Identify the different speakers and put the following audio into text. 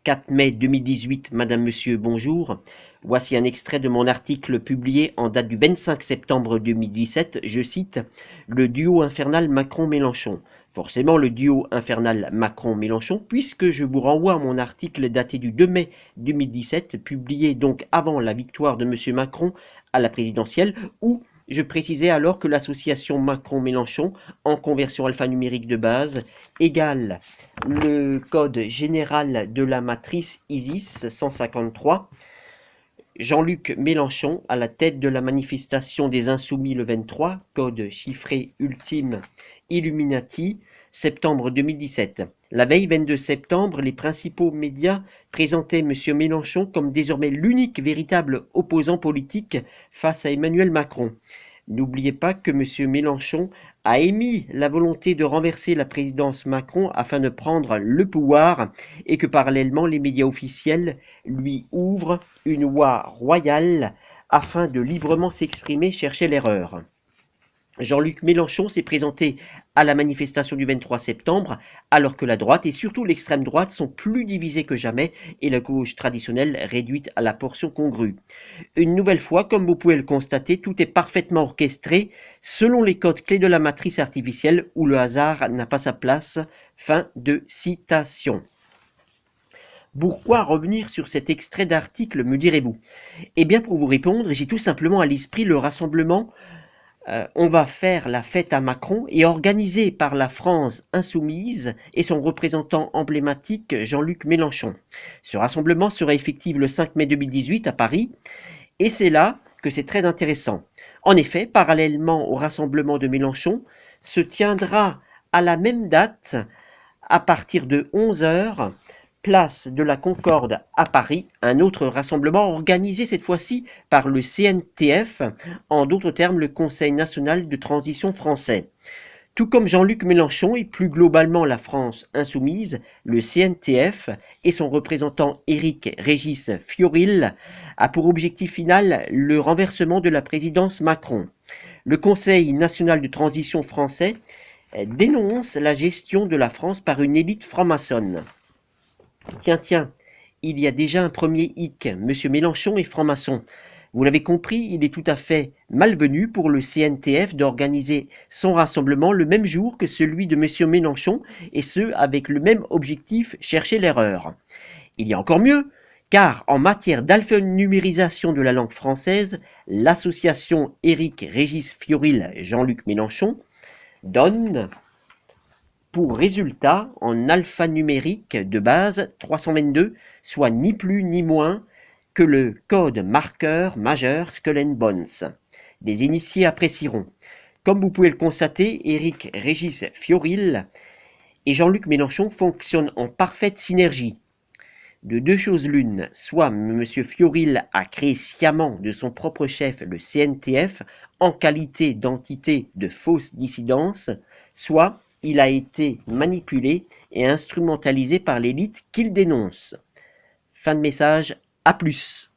Speaker 1: 4 mai 2018, Madame, Monsieur, bonjour. Voici un extrait de mon article publié en date du 25 septembre 2017. Je cite le duo infernal Macron-Mélenchon. Forcément le duo infernal Macron-Mélenchon, puisque je vous renvoie à mon article daté du 2 mai 2017, publié donc avant la victoire de Monsieur Macron à la présidentielle, où je précisais alors que l'association Macron-Mélenchon, en conversion alphanumérique de base, égale le code général de la matrice ISIS 153. Jean-Luc Mélenchon, à la tête de la manifestation des Insoumis le 23, code chiffré ultime Illuminati, septembre 2017. La veille 22 septembre, les principaux médias présentaient M. Mélenchon comme désormais l'unique véritable opposant politique face à Emmanuel Macron. N'oubliez pas que M. Mélenchon a émis la volonté de renverser la présidence Macron afin de prendre le pouvoir et que parallèlement les médias officiels lui ouvrent une voie royale afin de librement s'exprimer, chercher l'erreur. Jean-Luc Mélenchon s'est présenté à la manifestation du 23 septembre, alors que la droite et surtout l'extrême droite sont plus divisées que jamais et la gauche traditionnelle réduite à la portion congrue. Une nouvelle fois, comme vous pouvez le constater, tout est parfaitement orchestré selon les codes clés de la matrice artificielle où le hasard n'a pas sa place. Fin de citation. Pourquoi revenir sur cet extrait d'article, me direz-vous? Eh bien, pour vous répondre, j'ai tout simplement à l'esprit le rassemblement on va faire la fête à Macron et organisé par la France insoumise et son représentant emblématique Jean-Luc Mélenchon. Ce rassemblement sera effectif le 5 mai 2018 à Paris et c'est là que c'est très intéressant. En effet, parallèlement au rassemblement de Mélenchon, se tiendra à la même date, à partir de 11 heures, place de la Concorde à Paris, un autre rassemblement organisé cette fois-ci par le CNTF, en d'autres termes le Conseil national de transition français. Tout comme Jean-Luc Mélenchon et plus globalement la France insoumise, le CNTF et son représentant Éric Régis Fiorilde a pour objectif final le renversement de la présidence Macron. Le Conseil national de transition français dénonce la gestion de la France par une élite franc-maçonne. Tiens, il y a déjà un premier hic, M. Mélenchon est franc-maçon. Vous l'avez compris, il est tout à fait malvenu pour le CNTF d'organiser son rassemblement le même jour que celui de M. Mélenchon, et ce, avec le même objectif, chercher l'erreur. Il y a encore mieux, car en matière d'alphanumérisation de la langue française, l'association Éric Régis Fiorilde Jean-Luc Mélenchon donne pour résultat en alphanumérique de base 322, soit ni plus ni moins que le code marqueur majeur Skull and Bones. Les initiés apprécieront. Comme vous pouvez le constater, Éric Régis Fiorilde et Jean-Luc Mélenchon fonctionnent en parfaite synergie. De deux choses l'une, soit M. Fiorilde a créé sciemment de son propre chef le CNTF en qualité d'entité de fausse dissidence, soit il a été manipulé et instrumentalisé par l'élite qu'il dénonce. Fin de message, à plus.